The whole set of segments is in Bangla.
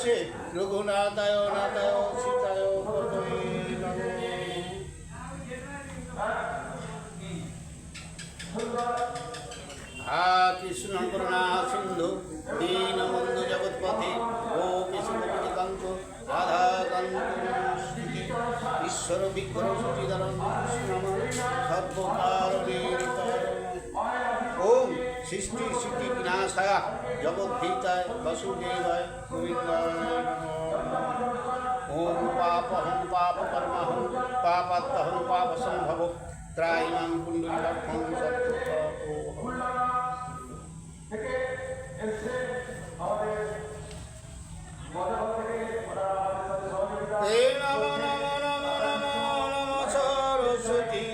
আসে রঘুনাথায় নাথায় সীতায় পতয়ে হা কৃষ্ণ করুণা সিন্ধু দীনবন্ধু জগৎপতি গোপীকান্ত রাধাকান্ত ঈশ্বর বিগ্রহ সচিদানন্দ কৃষ্ণ সর্বকারণের ওম সৃষ্টি স্থিতি বিনাশায় জগদ্ধিতায় বসুদেবায় গোবিন্দায় নমঃ। ওম পাপহং পাপকর্মহং পাপাত্মহং পাপসম্ভব ত্রায়মাং কুণ্ডলিকাক্ষং সর্বপাপোহং। সরস্বতী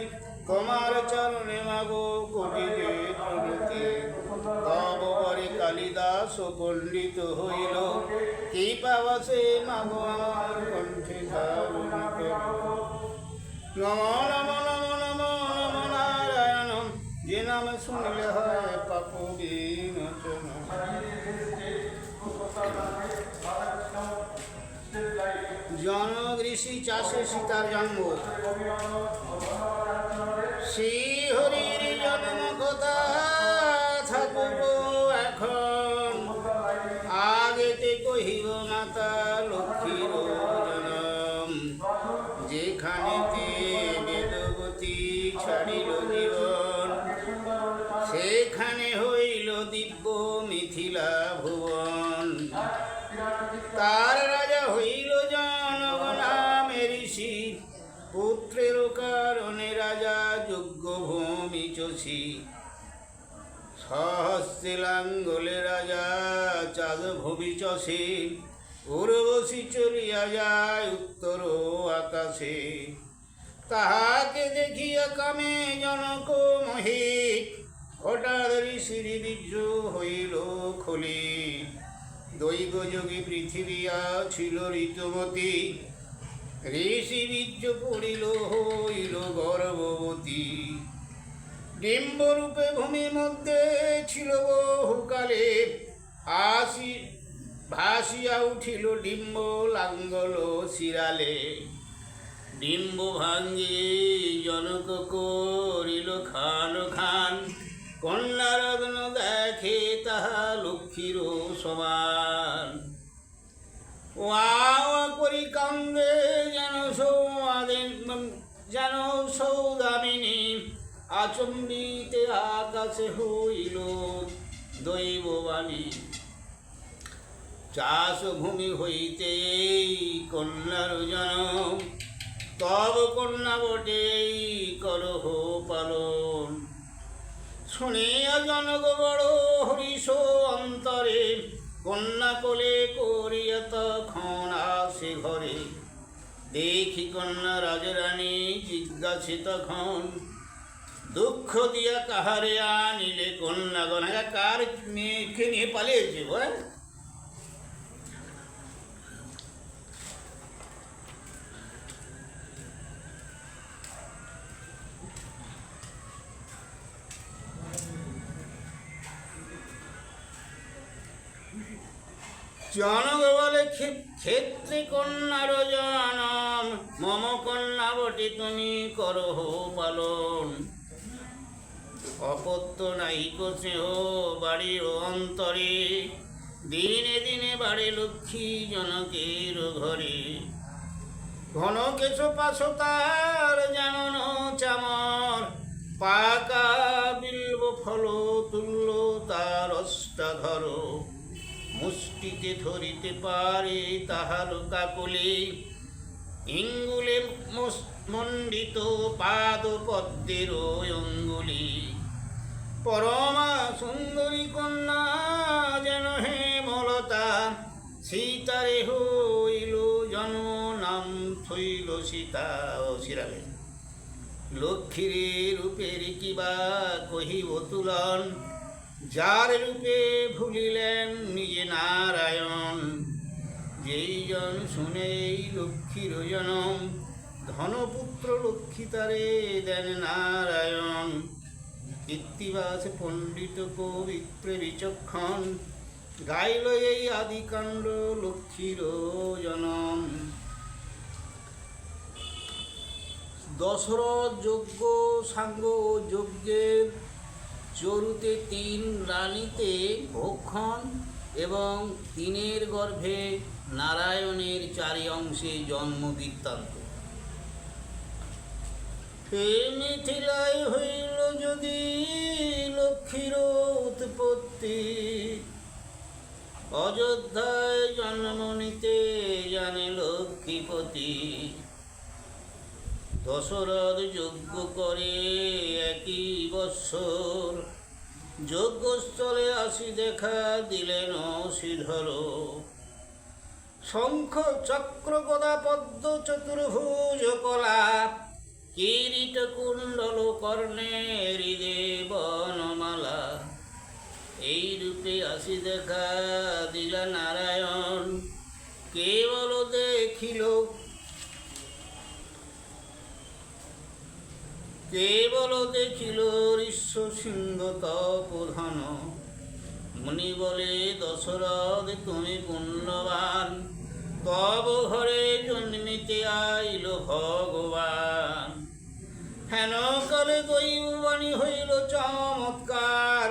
তোমার চরণে মাগো কোটিতে প্রণতি তব বরে কালিদাস পণ্ডিত হইল কি পাওয়াসে মাগো আমার কণ্ঠে ধারণ করো। নম নম নম নম নম নারায়ণ যে নাম শুনলে হয় পাপ বিমোচন। জনগৃষি চাষে সীতার জন্ম শ্রীহরির জন্ম কথা থাকব এখন আগেতে কহিব মাতা লক্ষ্মীর জনম যেখানেতে বেদবতী ছাড়িল জীবন সেখানে হইল দিব্য মিথিলা ভুবন। তার রাজা হইল জনগণাম ঋষি পুত্রের কারণে রাজা যোগ্য ভূমি চষি সহস্রে লাঙ্গলে রাজা চাঁদ ভূমি চষে উর্বশী চলিয়া যায় উত্তর আকাশে। তাহাকে দেখিয়া কামে জনক মোহিত হঠাৎ ঋষির বীর্য হইল খলি দৈব যোগী পৃথিবীয়া ছিল ঋতুমতী ঋষি বীর্য পড়িল হইল গর্ভবতী। ডিম্বরূপে ভূমির মধ্যে ছিল বহুকালে আসি ভাসিয়া উঠিল ডিম্ব লাঙ্গল শিরালে। ডিম্ব ভাঙ্গে জনক করিল খান খান কন্যারত্ন দেখে তাহা লক্ষ্মীর সমান। ওয়া করি কান্দে যেন সৌদামিনী আচম্বিতে আকাশে হইল দৈববাণী। চাষ ভূমি হইতে কন্যার জনম তব কন্যা বটেই করহ পালন। শুনিয়া জনক বড় হরিষ অন্তরে কন্যা কোলে করিয়া তখন আসে ঘরে। দেখি কন্যা রাজরানী জিজ্ঞাসে তখন দুঃখ দিয়া কাহারে আনিলে কন্যাগণ। কার মেয়েকে নিয়ে পালিয়েছে বল? জনক বলে ক্ষেত্রে কন্যার জনম মম কন্যা বটে তুমি করহ পালন। অপত্য নাহিক স্নেহ বাড়ির অন্তরে দিনে দিনে বাড়ে লক্ষ্মী জনকের ঘরে। ঘন কেশ পাশ তার যেমন চামর পাকা বিল্ব ফল তুল্য তার অষ্টাধর। মুষ্টিতে ধরিতে পারে তাহার কাকলে ইঙ্গুলে মণ্ডিত পাদ পদ্মের অঙ্গুলি। পরমা সুন্দরী কন্যা যেন হেমলতা সীতারে হইল জন্ম নাম থইল সীতা ও শিরালে। লক্ষ্মীরে রূপের কিবা কহিব তুলন যার রূপে ভুলিলেন নিজে নারায়ণ। যেই জন শুনে লক্ষ্মীর জনম ধনপুত্র লক্ষ্মী তারে দেন নারায়ণ। কীর্তিবাস পণ্ডিত পবিত্র বিচক্ষণ গাইল এই আদিকাণ্ড লক্ষ্মীর জনম। দশরথ যজ্ঞ সাঙ্গ ও যজ্ঞের চরুতে 3 রানীতে ভক্ষণ এবং 3 গর্ভে নারায়ণের 4 অংশে জন্ম বৃত্তান্ত। হে মিথিলায় হইল যদি লক্ষ্মীর উৎপত্তি, অযোধ্যায় জন্ম নিতে জানে লক্ষ্মীপতি। দশরথ যজ্ঞ করে 1 বৎসর, যজ্ঞস্থলে আসি দেখা দিলেন শ্রীধর। শঙ্খ চক্র গদা পদ্ম চতুর্ভুজ কলা, কিরীট কুণ্ডল কর্ণে হৃদে বনমালা। এই রূপে আসি দেখা দিলা নারায়ণ, কেবল দেখিল ঋষ্য সিংহ তপোধন। মুনি বলে দশরথ তুমি পুণ্যবান, তব ঘরে জন্মিতে আইল ভগবান। হেন কালে দৈববাণী হইল চমৎকার,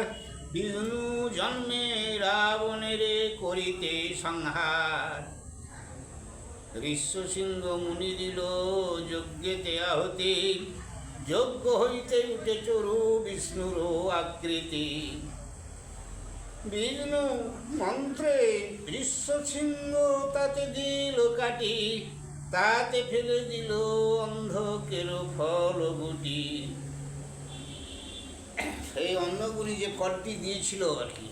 বিষ্ণু জন্মে রাবণের করিতে সংহার। ঋষ্য সিংহ মুনি দিল যজ্ঞেতে আহতি, যজ্ঞ হইতে উঠে চরু বিষ্ণুর আকৃতি। বিষ্ণু মন্ত্রে ঋষ্য সিংহ তাতে দিল কাটি, তাতে ফেলে দিল অন্ধকের ফল গুটি। সেই অন্নগুলি যে ফলটি দিয়েছিল আর কি,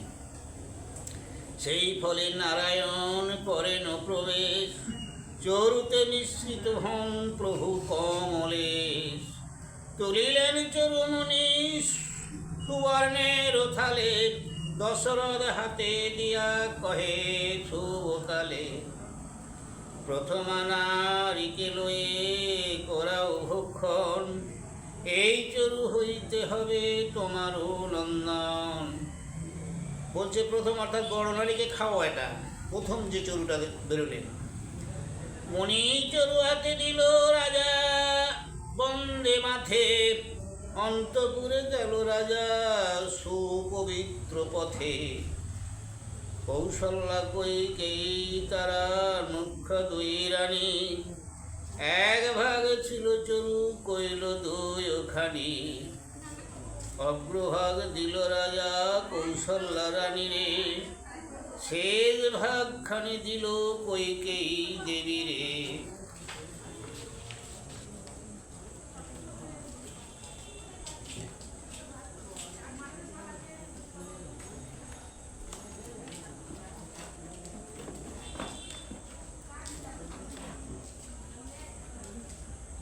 সেই ফলে নারায়ণ করেন প্রবেশ, চরুতে মিশ্রিত হন প্রভু কমলেশ। তুলিলেন চরুমুনি সুবর্ণের থালে, দশরথ হাতে দিয়া কহে শুভকালে। প্রথমা নারীকে লয়ে করাও ভক্ষণ, এই চরু হইতে হবে তোমারও নন্দন। বলছে প্রথম অর্থাৎ বড় নারীকে খাওয়া, এটা প্রথম যে চরুটা বেরোলেন। মণি চরু হাতে দিল রাজা বন্দে মাথে, অন্তপুরে গেল রাজা সুপবিত্র পথে। কৌশল্যা কৈকেয়ী তারা মুখ্য 2 রানী, 1 ভাগ ছিল চরু কইল 2 খানি। অগ্রভাগ দিল রাজা কৌশল্যা রানী রে, শেষ ভাগ খানি দিল কৈকেয়ী দেবী রে।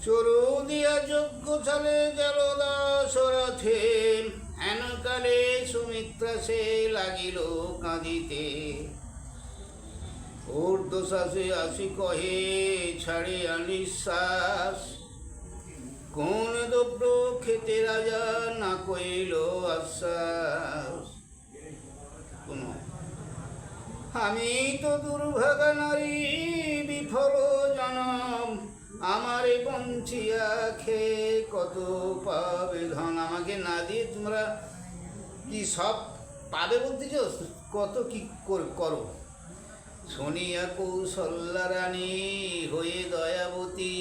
চরু দিয়া যজ্ঞ চলে গেল দশরথে, হেনকালে সুমিত্রা সে লাগিল কাঁদিতে। ঊর্ধ্বশ্বাসে আসি কহে ছাড়ে অনিশ্বাস, কোন দ্রব্য খেতে রাজা না কইল আশ্বাস। আমি তো দুর্ভাগা নারী বিফল জনম, আমারে বঞ্চিয়া খেয়ে কত পাবে ধন। আমাকে না দিয়ে তোমরা কি সব পাবে বলতেছ, কত কি করো। শুনিয়া কৌশল্যা রানী হয়ে দয়াবতী,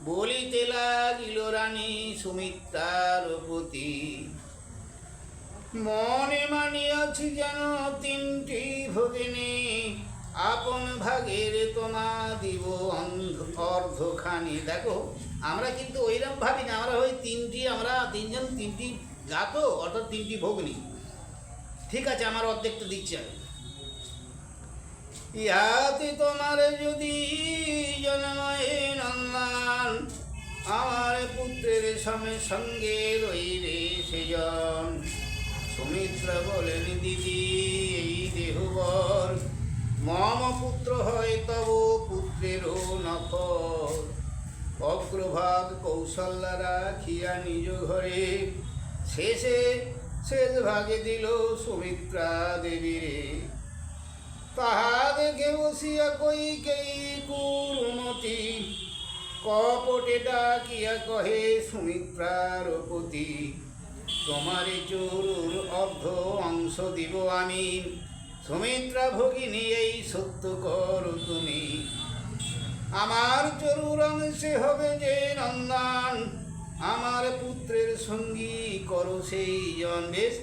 বলিতে লাগিল রানী সুমিত্রার প্রতি। মনে মানিয়াছি যেন 3টি ভগিনী, আপন ভাগের তোমা দিব অর্ধখানি। দেখো আমরা কিন্তু ওইরকম ভাবি না, আমরা ওই 3টি, আমরা 3 জন 3টি জাত অর্থাৎ 3টি ভগ্নী। ঠিক আছে, আমার অর্ধেকটা দিচ্ছি আমি। ইহাতে তোমার যদি জন্মে নন্দন, আমার পুত্রের সঙ্গে রইবে সেজন। সুমিত্রা বলেন দিদি এই দেহবর, মম পুত্র হয় তব পুত্রেরও নখর। অগ্রভাগ কৌশল্যা রাখিয়া নিজ ঘরে, শেষ ভাগে দিল সুমিত্রা দেবীরে। তাহা দেখে বসিয়া কইকেয়ী কুরুমতি, কপটে ডাকিয়া কহে সুমিত্রার পতি, তোমারে চরুর অর্ধ অংশ দিব আমি, সুমিত্রা ভগিনী এই সত্য করো তুমি। আমার চরুর অংশে হবে যে নন্দন, আমার পুত্রের সঙ্গী করো সেই জন। বেশ,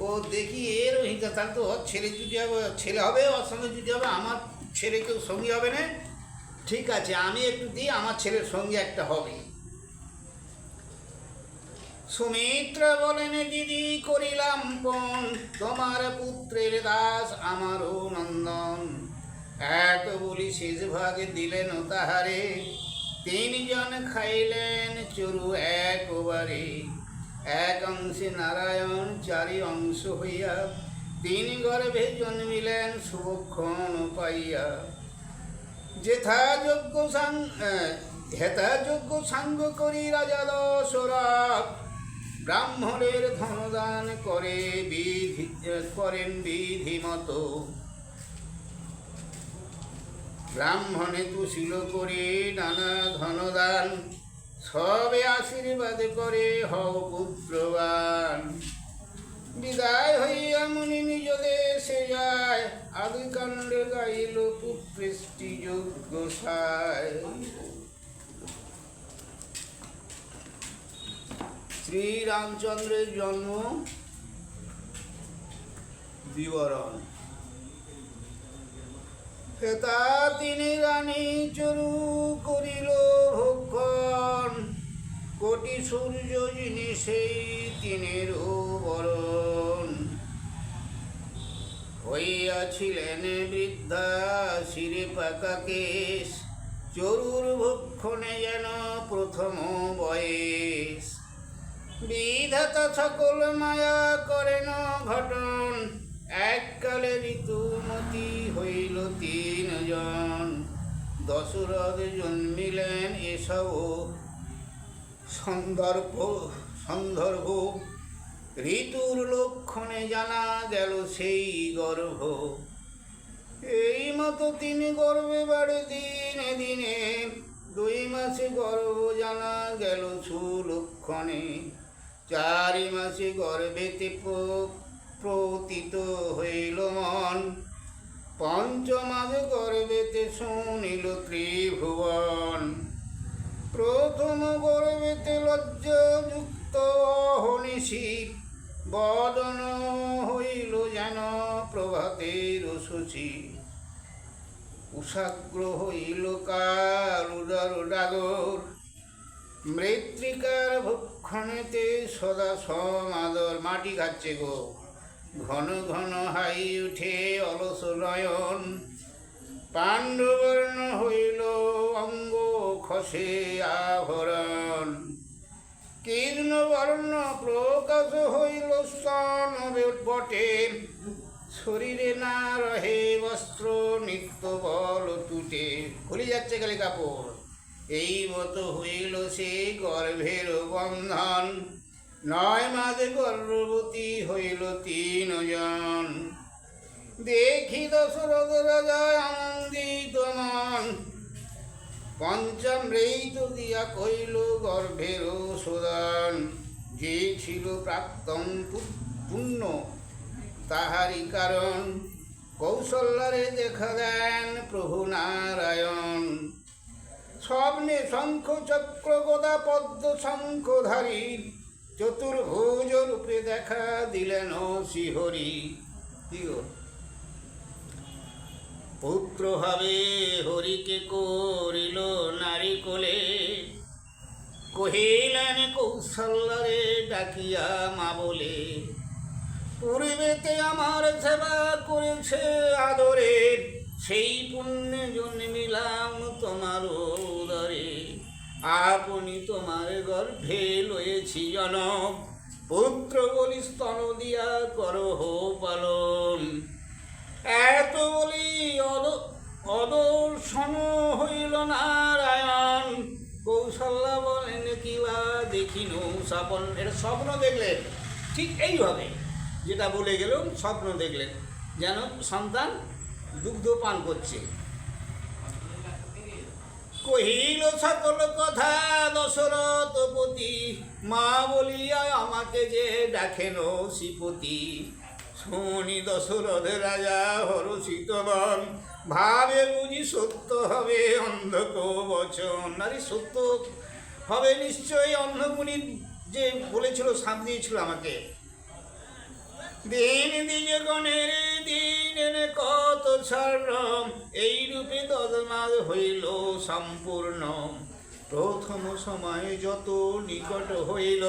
ও দেখি এর হিংসা তার তো ওর ছেলে যদি হবে, ছেলে হবে, ওর সঙ্গে যদি হবে, আমার ছেলে কেউ সঙ্গী হবে না। ঠিক আছে, আমি একটু দিই, আমার ছেলের সঙ্গে একটা হবে। সুমিত্রা বলেন, দিদি করিলাম পণ, তোমার পুত্রের দাস আমারও নন্দন। এত বলি শেষ ভাগে দিলেন তাহারে, তিনজন খাইলেন চরু একবারে। এক অংশে নারায়ণ, চারি অংশ হইয়া, তিন গর্ভে জন্মিলেন শুভক্ষণ পাইয়া। হেথাযোগ্য সাঙ্গ করি রাজা দশরথ, ব্রাহ্মণের ধনদান করেন বিধি মতো। ব্রাহ্মণে তুশিল করে নানা ধনদান, সবে আশীর্বাদ করে হও পুত্রবান। বিদায় হইয়া মুনি নিজ দেশে যায়, আদিকাণ্ডে গাইল পুত্রেষ্টি যোগ্য সায়। শ্রীরামচন্দ্রের জন্ম বিবরণ। হেতা তিনি রানী চরু করিল ভক্ষণ, কোটি সূর্য যিনি সেই তিনেরও বরণ। হইয়াছিলেন বৃদ্ধা শিরে পাকা কেশ, চরুর ভক্ষণে যেন প্রথম বয়েস। বিধাতা সকল মায়া করেন ঘটন, এককালে ঋতুমতি হইল তিনজন। দশরথ জন্মিলেন এসব সন্দর্ভ, ঋতুর লক্ষণে জানা গেল সেই গর্ভ। এই মতো তিনি গর্ভে বাড়ে দিনে দিনে, 2 মাসে গর্ভ জানা গেল সুলক্ষণে। 4 মাসে গর্ভেতে প্রতীত হইল মন, 5 মাস গর্ভেতে শুনিল ত্রিভুবন। প্রথম গর্ভেতে লজ্জাযুক্ত অহনিশি, বদন হইল যেন প্রভাতের শশী। কুশাগ্র হইল কাল উদর ডাগর, মৃত্তিকার ভক্ষণেতে সদা সমাদর। মাটি খাচ্ছে গো। ঘন ঘন হাই উঠে অলস নয়ন, পাণ্ডবর্ণ হইল অঙ্গ খসে আভরণ। কীর্ণবর্ণ প্রকাশ হইল স্তন বটে, শরীরে না রহে বস্ত্র নিত্য বল টুটে। খুলে যাচ্ছে খালি কাপড়। এই মতো হইল সে গর্ভের বন্ধন, 9 মাসে গর্ভবতী হইল 3 জন। দেখি দশরথ রাজা আনন্দিত মন, পঞ্চামৃত দিয়া কইল গর্ভের শোধন। যে ছিল প্রাক্তন পুণ্য তাহারি কারণ, কৌশল্যারে দেখা দেন প্রভু নারায়ণ। স্বপ্নে শঙ্খ চক্র গদা পদ্ম শঙ্খধারী, চতুর্ভুজ রূপে দেখা দিলেন শ্রীহরি। পুত্র হবে হরিকে করিল নারী কোলে, কহিলেন কৌশল্যারে ডাকিয়া মা বলে। পূর্বেতে আমার সেবা করেছে আদরে, সেই পুণ্যে জন্মিলাম তোমার উদরে। আপনি তোমার গর্ভে লয়েছি জনক, পুত্র বলি স্তন দিয়া করহ পালন। এত বলি অদর্শন হইল নারায়ণ, কৌশল্যা বলেন কিবা দেখিন স্বপন। এটা স্বপ্ন দেখলেন, ঠিক এইভাবে যেটা বলে গেলাম, স্বপ্ন দেখলেন যেন সন্তান দুগ্ধ পান করছে। কহিল সকল কথা দশরথপতি, মা বলিয়া আমাকে যে ডাকেন শ্রীপতি। শুনি দশরথ রাজা হরষিত বন, ভাবে বুঝি সত্য হবে অন্ধক বচন। নারী সত্য হবে নিশ্চয়ই, অন্ধগুনি যে বলেছিল, সাপ দিয়েছিল আমাকে। দিন দ্বিজগণের দিন এনে কত স্বর্ণ, এই রূপে 10 মাস হইল সম্পূর্ণ। প্রথম সময় যত নিকট হইল,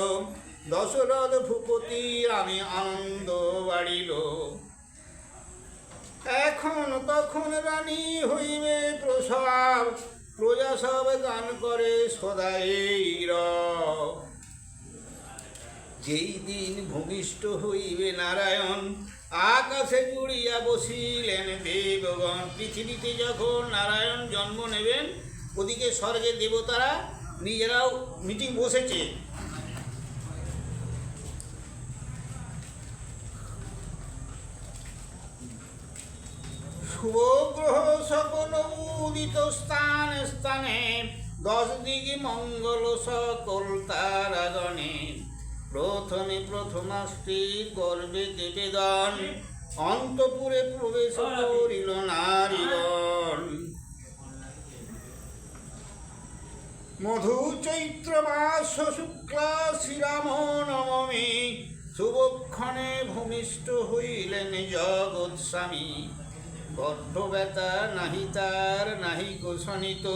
দশরথ ভূপতি আমি আনন্দ বাড়িল। এখন তখন রানী হইবে প্রসব, প্রজা সব গান করে সদাই রব। যেই দিন ভূমিষ্ঠ হইবে নারায়ণ, আকাশে জুড়িয়া বসিলেন দেবগণ। পৃথিবীতে যখন নারায়ণ জন্ম নেবেন, ওদিকে স্বর্গের দেবতারা নিজেরাও মিটিং বসেছে। শুভগ্রহ সকল উদিত স্থানে স্থানে, 10 দিকে মঙ্গল সকল তারাগণে। প্রথমে প্রথমাস্তি গর্বে দেবেদন, অন্তপুরে প্রবেশ করিল নারীগণ। মধু চৈত্র মাস শুক্লা শ্রীরাম নবমী, শুভক্ষণে ভূমিষ্ঠ হইলেন জগৎ স্বামী। বড্ড ব্যথা নাহি তার নাহি গোসনিত,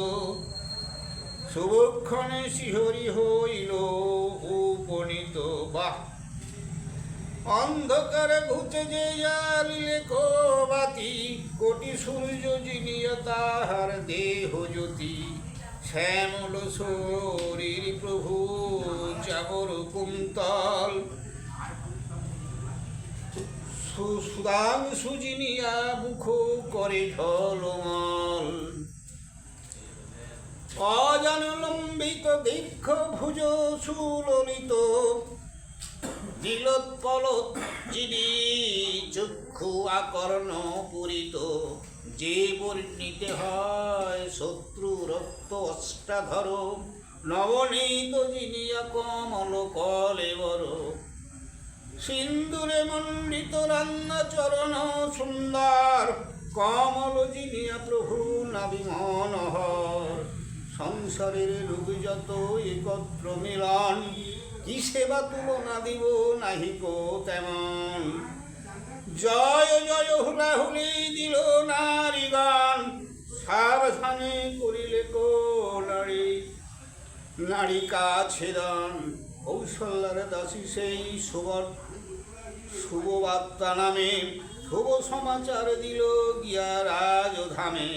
শুভক্ষণে শিহরি হইল উপনীত। বাহ! অন্ধকারে ঘুচে যে জ্বালিলে বাতি, কোটি সূর্য জিলিয়া তাহার দেহ জ্যোতি। শ্যামল শরীর প্রভু চাবর কুন্তল, সুধাংশু জিনিয়া মুখ করে ঝলমল। অজান লম্বিত দীর্ঘ ভুজ সুললিত, নীলোৎপলত চিরি চক্ষু আকর্ণ পূরিত। যে বর্ণিতে হয় শত্রু রক্ত অষ্টাধর, নবনীত জিনিয়া কমল কলেবর। সিন্দুরে মণ্ডিত রান্না চরণ সুন্দর, কমল জিনিয়া প্রভু নাবি মনোহর। সংসারের রূপ যত একত্র মিলন, কি সেবা তুলনা দিব নাহিক তেমন। জয় জয় হুলাহুলি দিল নারীগণ, সাবধানে করিলে কো নারী নারিকা ছেদন। কৌশল্যার দাসী সেই শুভবার্তা নামে, শুভ সমাচার দিল গিয়া রাজধামে।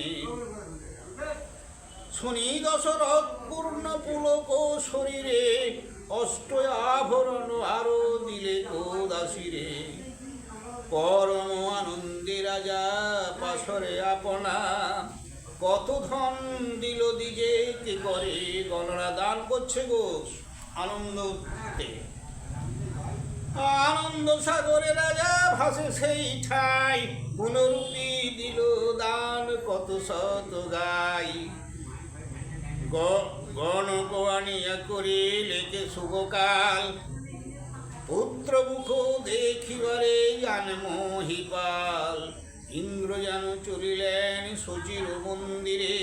শুনি দশরথ পূর্ণ পুলক শরীরে, অষ্ট আভরণ আরো দিলে কো দাসীরে। পরম আনন্দে রাজা পাশরে আপনা, কত ধন দিল দিজে কে করে গণনা। দান করছে গো আনন্দতে। আনন্দ সাগরে রাজা ভাসে সেই ঠাই, গুণরূপী দিল দান কত শত গাই। গণ গোয়ানিয়া করে লেকে শুভকাল, পুত্র মুখ দেখিবারে জান মহিপাল। ইন্দ্র যেন চলিলেন সচির মন্দিরে,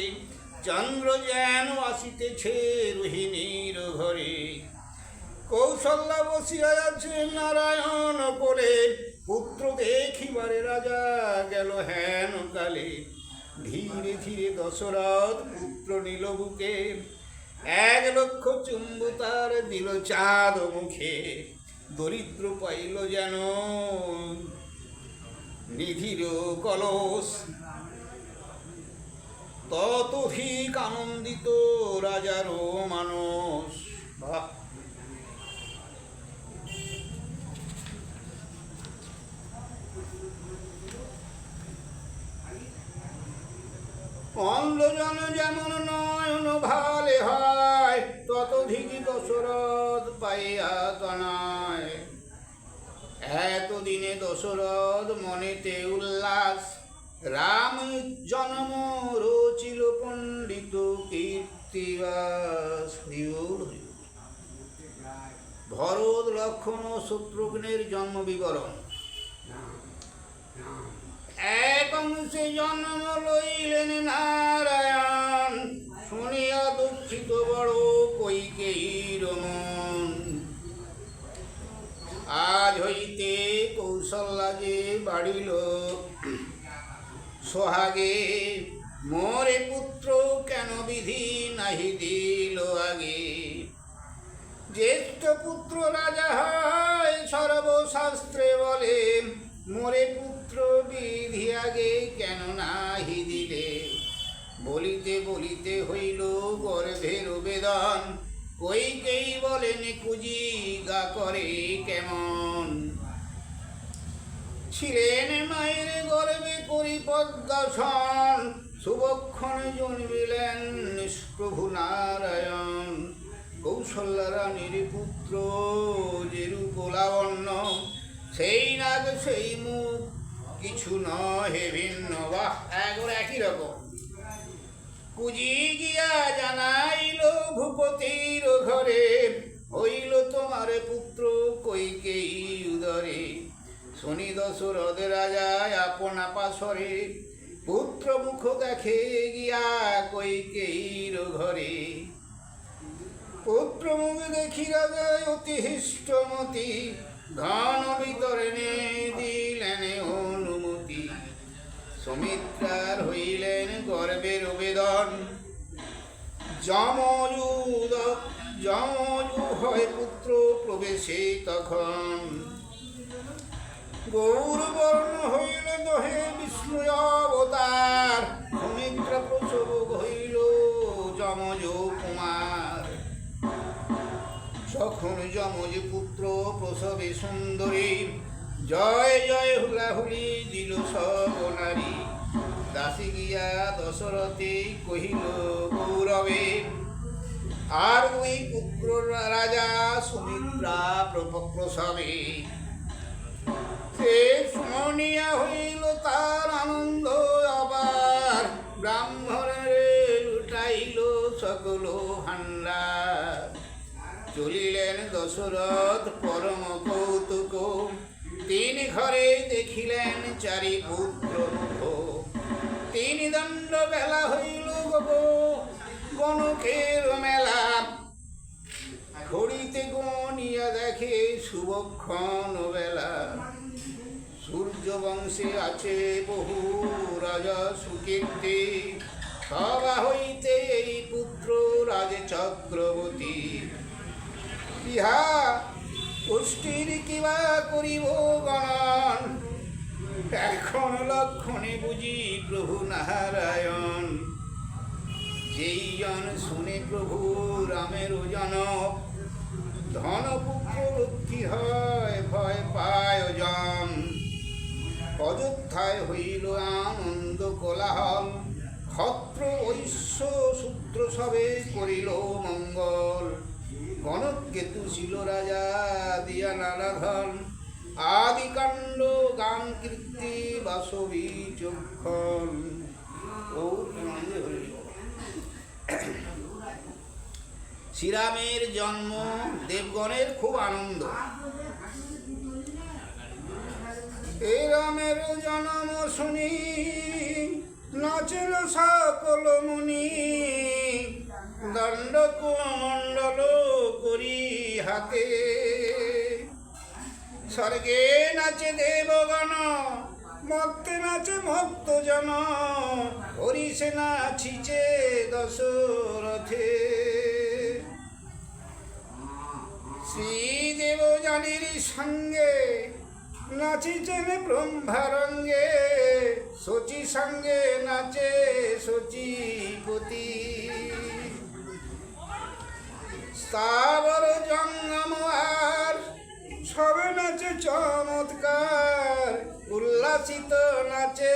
চন্দ্র যেন আসিতেছে রোহিণীর ঘরে। কৌশল্যা বসিয়া আছে নারায়ণ কোলে, পুত্র দেখিবারে রাজা গেল হেন কালে। ধীরে ধীরে দশরথ পুত্র নিল বুকে, 1 লক্ষ চুম্বু তার দিল চাঁদ মুখে। দরিদ্র পাইল যেন নিধির কলস, ততধিক আনন্দিত রাজারও মানস। বাহ! অন্ধজন যেমন নয়ন ভালে হয়, ততধিক দশরথ পাইয়া তনয়। এতদিনে দশরথ মনেতে উল্লাস, রাম জন্ম রচিল পণ্ডিত কীর্তিবাস। ভরত লক্ষণ ও শত্রুঘ্নের জন্ম বিবরণ। এক অংশে জন্ম লইলেন নারায়ণ, শুনিয়া দুঃখিত বড় কইকেয়ীর মন। আজ হইতে কৌশল্যা যে বাড়িল সোহাগে, মোরে পুত্র কেন বিধি নাহি দিল আগে। জ্যেষ্ঠ পুত্র রাজা হয় সর্বশাস্ত্রে বলে, মোরে পুত্র বিধি আগে কেন নাহি দিলে। বলিতে বলিতে হইল গর্ভের বেদন, কইকেই বলেন কুজি গা করে কেমন। ছিলেন মায়ের গর্ভে করি পদ্মাসন, শুভক্ষণ জন্মিলেন নিষ্প্রভু নারায়ণ। কৌশল্যা রানীর পুত্র যেরূপ লাবণ্য, সেই নাগ সেই মুখ কিছু নহে ভিন্ন। বাহ, একবারে একই রকম। কুজি গিয়া জানাইল ভূপতির ঘরে, হইল তোমার পুত্র কইকেয়ী উদরে। শুনি দশরথ রাজা আপনা পাশরে, পুত্র মুখ দেখে গিয়া কইকেয়ীর ঘরে। পুত্র মুখ দেখি রাজা অতি হৃষ্টমতি, ধন বিতরণে দিলেন অনুমতি। সুমিত্রার হইলেন গর্ভের বেদন, যমজু হয় পুত্র প্রবেশে তখন। গৌরবর্ণ হইল দহে বিষ্ণু অবতার, সুমিত্রা প্রসব হইল যমজ কুমার। যখন যমজ পুত্র প্রসবে সুন্দরী, জয় জয় হুলাহুলি দিল সব নারী। দাসী গিয়া দশরথে কহিল গৌরবে, আর ওই পুত্র রাজা সুমিত্রা প্রসবে। সে শুনিয়া হইল তার আনন্দ আবার, ব্রাহ্মণের লুটাইল সকল ভাণ্ডার। চলিলেন দশরথ পরম কৌতুক, তিন ঘরে দেখিলেন চারি পুত্র মুখ। তিন দণ্ড বেলা হইল গণকের মেলা, ঘড়িতে গনিয়া দেখে শুভক্ষণ বেলা। সূর্য বংশে আছে বহু রাজা সুকীর্তি, সভা হইতে এই পুত্র রাজ চক্রবর্তী। ইহা পুষ্টির কিবা করিব গণন, এখন লক্ষণে বুঝি প্রভু নারায়ণ। যেই জন শুনে প্রভু রামের জনক, ধন পুত্র লক্ষ্মী হয় ভয় পায় যম। অযোধ্যায় হইল আনন্দ কোলাহল, ক্ষত্র ঐশ্য শূদ্র সবে করিল মঙ্গল। গণকেতু ছিল রাজা দিয়া নানাধন, আদিকাণ্ড গান কীর্তি বাসবী চক্ষণ। শ্রীরামের জন্ম দেবগণের খুব আনন্দ। এ রামের জন্ম শুনি নাচেল সকল মুনি, দণ্ড কুমণ্ডল করি হাতে। স্বর্গে নাচে দেবগণ, মর্তে নাচে ভক্তজন, হরিষে নাচিছে দশরথে। শ্রীদেব জানির সঙ্গে নাচিছেন ব্রহ্মারঙ্গে, শচী সঙ্গে নাচে শচীপতি। স্থাবর জঙ্গম আর সবে নাচে চমৎকার, উল্লাসিত নাচে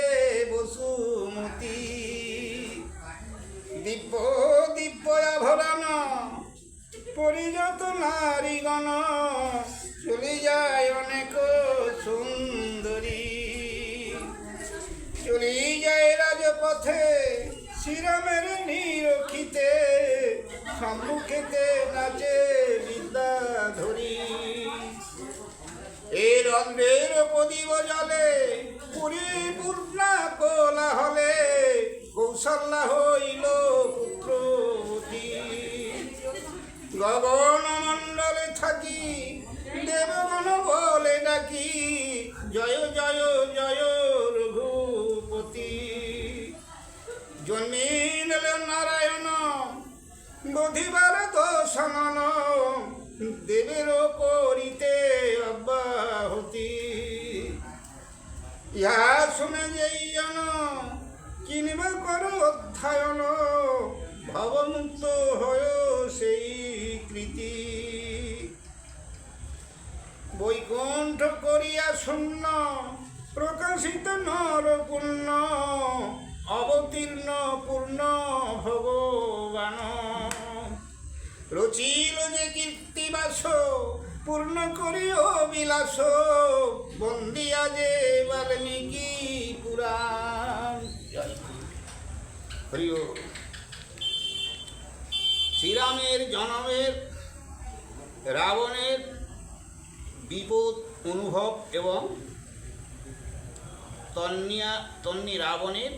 বসুমতী। দিব্য দিব্য আভরণ পরিযত নারীগণ, চলে যায় অনেক সুন্দরী। চলে পথে শ্রীরামের নিরক্ষিতে সম্মুখেতে নাচে বিদ্যাধরী। এর অন্ধ্রের প্রদীপ জলে পুরী পূর্ণা কোলাহলে কৌশল্যা হইল পুত্রবতী। গগন মণ্ডলে থাকি দেবগণ বলে ডাকি জয় জয় জয় রঘুপতি। জন্মিল নারায়ণ বোধিবার দর্শন দেবের করিতে অব্যাহতি। ইহা শুনে যেই জন কিনবা কর অধ্যায়ন ভবমুক্ত হয় সেই কৃতি। বৈকুণ্ঠ করিয়া শূন্য প্রকাশিত নরপূর্ণ অবতীর্ণ পূর্ণ ভগবান। রচিল যে কীর্তিবাস পূর্ণ করি অবিলাস বন্দিয়া যে বাল্মীকি পুরাণ। হরি বল। শ্রীরামের জন্মের রাবণের বিপদ অনুভব এবং তন্নি রাবণের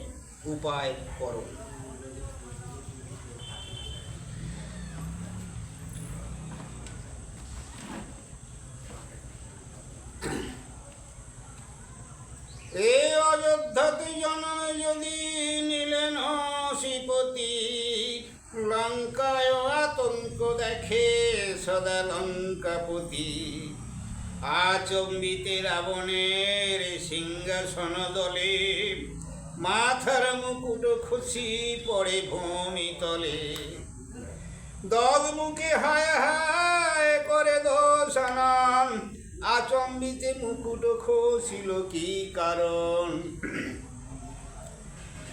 উপায় করো। এ অযোধ্যাতে জন্ম যদি নিলেন শ্রীপতি, লঙ্কায় আতঙ্ক দেখে সদা লঙ্কাপতি। আচম্বিতে রাবণের সিংহাসন দলে মাথার মুকুট খুশি পড়ে ভূমি তলে। দল মুখে হায় হায় করে দোষানন আচম্বিতে মুকুট খসিল কি কারণ।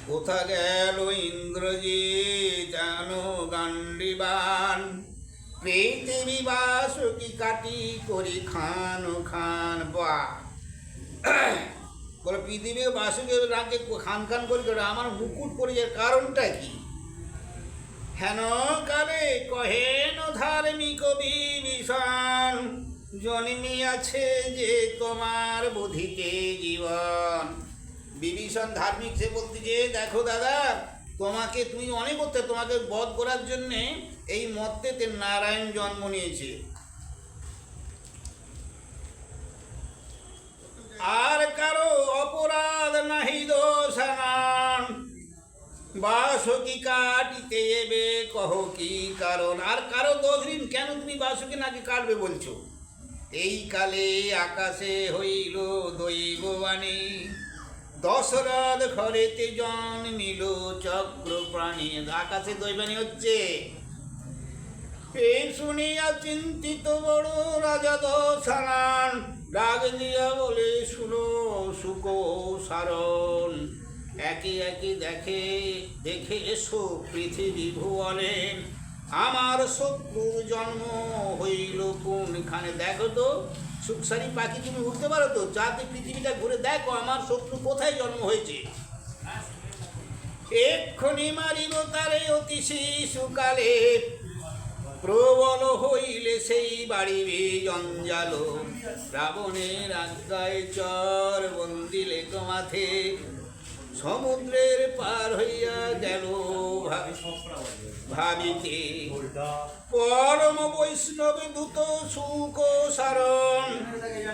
কোথা গেল ইন্দ্রজিৎ জানো গান্ডীবান পৃথিবী বাসুকি কাটি করি খান খান। বা বলে পৃথিবী বাসুকে রাগে খান খান করি আমার মুকুট পরে যার কারণটা কি? হেন কালে কহেন ধার্মিক বিভীষণ জন্মিয়াছে যে তোমার বুদ্ধিতে জীবন। বিভীষণ ধার্মিক সে বলতে যে দেখো দাদা তোমাকে তুমি অনেক করতে তোমাকে বধ করার জন্যে এই মত্তেতে নারায়ণ জন্ম নিয়েছে। আর কারো অপরাধ নাহি দোষান বাসুকি কাটিতে এবে কহ কি কারণ। আর কারো দোষহীন কেন তুমি বাসুকি নাকি কাটবে বলছো? এই কালে আকাশে হইল দৈববাণী দশরথ ঘরেতে জন্মিল চক্র প্রাণী। আকাশে দৈবাণী হচ্ছে। এই শুনিয়া চিন্তিত বড় রাজা দশানন ডাক দিয়া বলে শুনো সুখ সারণ। একে একে দেখে এসো পৃথিবী ভুবনে আমার শত্রুর জন্ম হইল কোনখানে। দেখো তো সুখসারী পাখি তুমি উঠতে পারো তো? যাতে পৃথিবীটা ঘুরে দেখো আমার শত্রু কোথায় জন্ম হয়েছে। এক্ষুনি মারিব তারে অতি শিশুকালে প্রবল হইলে সেই বাড়িবে জঞ্জাল। রাবণের আজ্ঞায় চর বন্দিলে মাথে সমুদ্রের পার হইয়া গেল ভাবিতে। পরম বৈষ্ণব দূত সুখ সারণ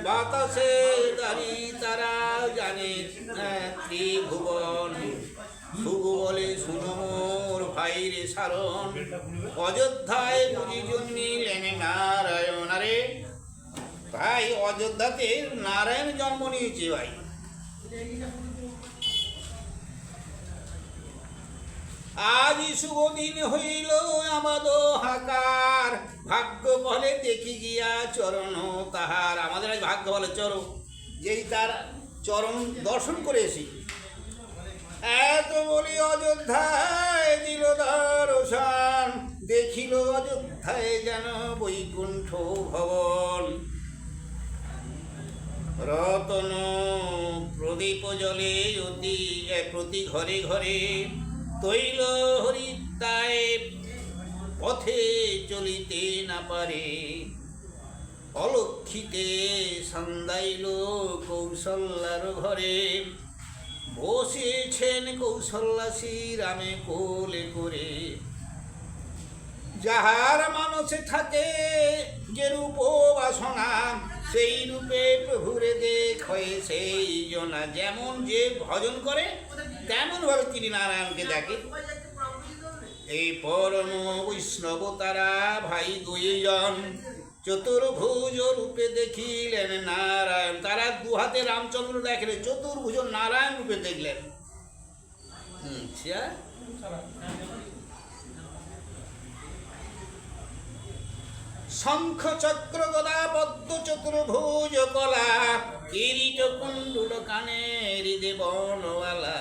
বাতাসে দাঁড়ি তারা জানে ত্রিভুবন। সুখ বলে শুনো মোর ভাইরে সারণ অযোধ্যায় বুঝি জন্মিলেন নারায়ণ। আরে ভাই অযোধ্যাতে নারায়ণ জন্ম নিয়েছে ভাই। আজ শুভ দিন হইল আমাদ হাকার ভাগ্য বলে দেখি গিয়া চরণ তাহার। আমাদের আজ ভাগ্য বলে চরণ যেই তার চরণ দর্শন করেছি। এত বলি অযোধ্যায় দিল দর্শন দেখিল অযোধ্যায় যেন বৈকুণ্ঠ ভবন। রতন প্রদীপ জলে প্রতি ঘরে ঘরে তৈল হরিতায় পথে চলিতে না পারে। অলক্ষিতে সন্ধ্যাইল কৌশল্যার ঘরে, বসেছেন কৌশল্যাসী রামে কোলে করে। যাহার মানসে থাকে যে রূপ বাসনা, সেই রূপে প্রভুরে দেখে সেই জনা। যেমন যে ভজন করে তেমন ভাবে তিনি নারায়ণকে দেখে। এই পরম বৈষ্ণব তারা ভাই দুইজন, চতুর্ভুজ রূপে দেখিলেন নারায়ণ। তারা দুহাতে রামচন্দ্র দেখলেন, চতুর্ভুজ নারায়ণ রূপে দেখলেন। শঙ্খ চক্র গদা পদ্ম চতুর্ভুজ কলা, কিরীট কুণ্ডুল কানের দেবনওয়ালা।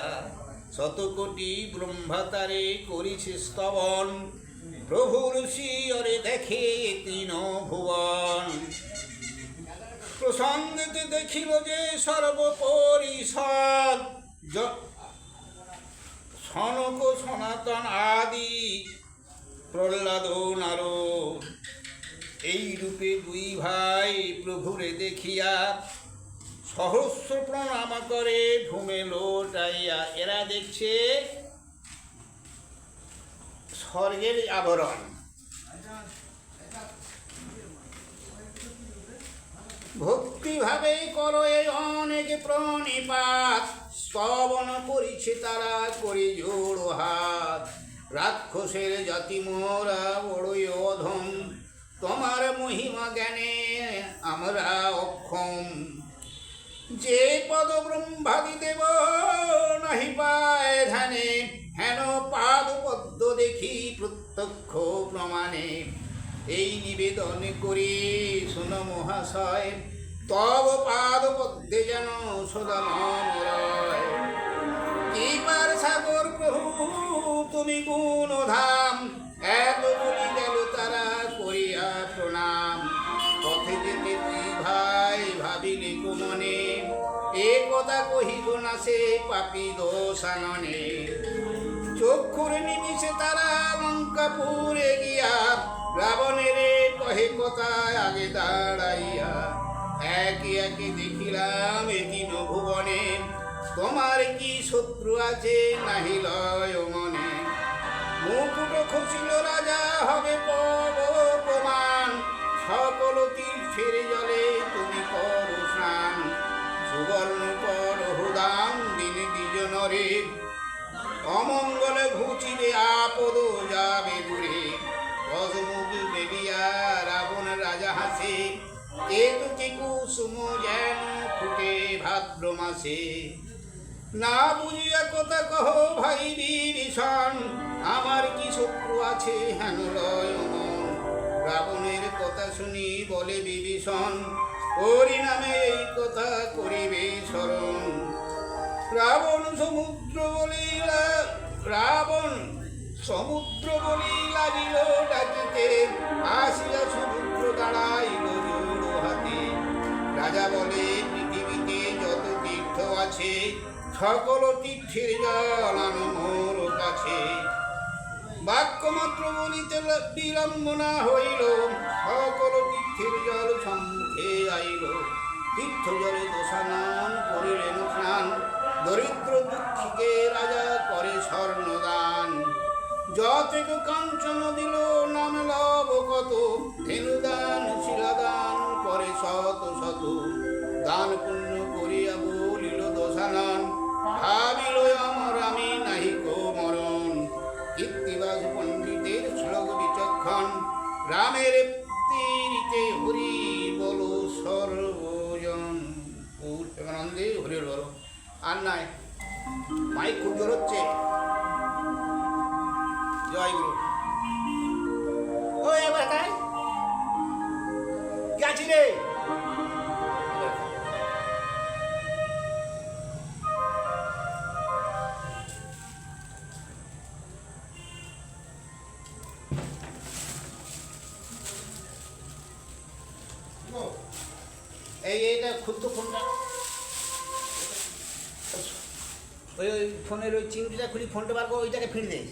শতকোটি ব্রহ্মতারে করিছে স্তবন, প্রভুর শিয়রে দেখে তিন ভুবন। প্রসঙ্গতে দেখিল যে সর্বপরিষদ, সনক সনাতন আদি প্রহ্লাদ নারদ। এই রূপে দুই ভাই প্রভুরে দেখিয়া সহস্র প্রণাম করে ভূমে লোটাইয়া। এরা দেখছে স্বর্গের আবরণ। ভক্তিভাবে করো এই অনেক প্রণিপাত, স্তবন করিছে তারা করে জোড় হাত। রাক্ষসের জাতি মোরা বড়ই অধম, তোমার মহিমা জ্ঞানে আমরা অক্ষম। যে পদ ব্রহ্মাদি দেব নাহি পায় ধ্যানে, হেন পাদ পদ্ম দেখি প্রত্যক্ষ প্রমাণে। এই নিবেদন করি শুনো মহাশয়, তব পাদ পদ্মে যেন সদা মন রয়। কৃপার সাগর প্রভু তুমি গুণধাম, এত বলি গেল তারা করিয়া প্রণাম। পথে যেতে দুই ভাই ভাবিলে মনে, এ কথা কহিব না সে পাপী দোষাননে। চক্ষুর নিমিষে তারা লঙ্কাপুরে গিয়া, রাবণের কহে কথা আগে দাঁড়াইয়া। একে একে দেখিলাম এ তিন ভুবনে, তোমার কি শত্রু আছে নাহি লয় মনে। মুকুট খুশিল রাজা হবে প্রমাণ, সকল তীর্থের জলে তুমি করো স্নান। সুবর্ণ পর হুদাম দিন দ্বিজনরে, অমঙ্গলে ঘুচিবে আপদ যাবে দূরে। দশমুখ বেরিয়া রাবণ রাজা হাসে, কেতুকে কুসুম যেন ফুটে ভাদ্র মাসে। না বুঝিয়া কথা কহ ভাই বিভীষণ, আমার কি শত্রু আছে হেন লয় মন। রাবণের কথা শুনি বলে বিভীষণ, হরি নামে এই কথা করিবে স্মরণ। রাবণ সমুদ্র বলি লাগিল ডাকিতে, আসিয়া সমুদ্র দাঁড়াইল জোড় হাতে। রাজা বলে পৃথিবীতে যত তীর্থ আছে, সকল তীর্থের জল আনো মোর কাছে। বাক্য মাত্র বলিতে বিড়ম্বনা হইল, সকল তীর্থের জল সম্মুখে আইল। তীর্থ জলে দোষানন করিলেন স্নান, দরিদ্র দুঃখীকে রাজা করে স্বর্ণদান। যতেক কাঞ্চন দিল নাম লব কত, ধেনুদান শিলাদান করে শত শত। দান পুণ্য করিয়া বলিল দোষানন, ভাবিল আমার আমি নাহি কো মরণ। কীর্তিবাস পণ্ডিতের শ্লোক বিচক্ষণ, রামের তীরিতে হরি বলো সর্বজন। আনন্দে হরির বলো। আর নাই মাইক খুব জোর হচ্ছে। জয় গুরু। ও এবার তাই গেছি রে। এইটা ক্ষুদ্র ফোনটা ওই ফোনের ওই চিমটিটা খুলি ফোনটা বার করে ওইটাকে ফিরে দিস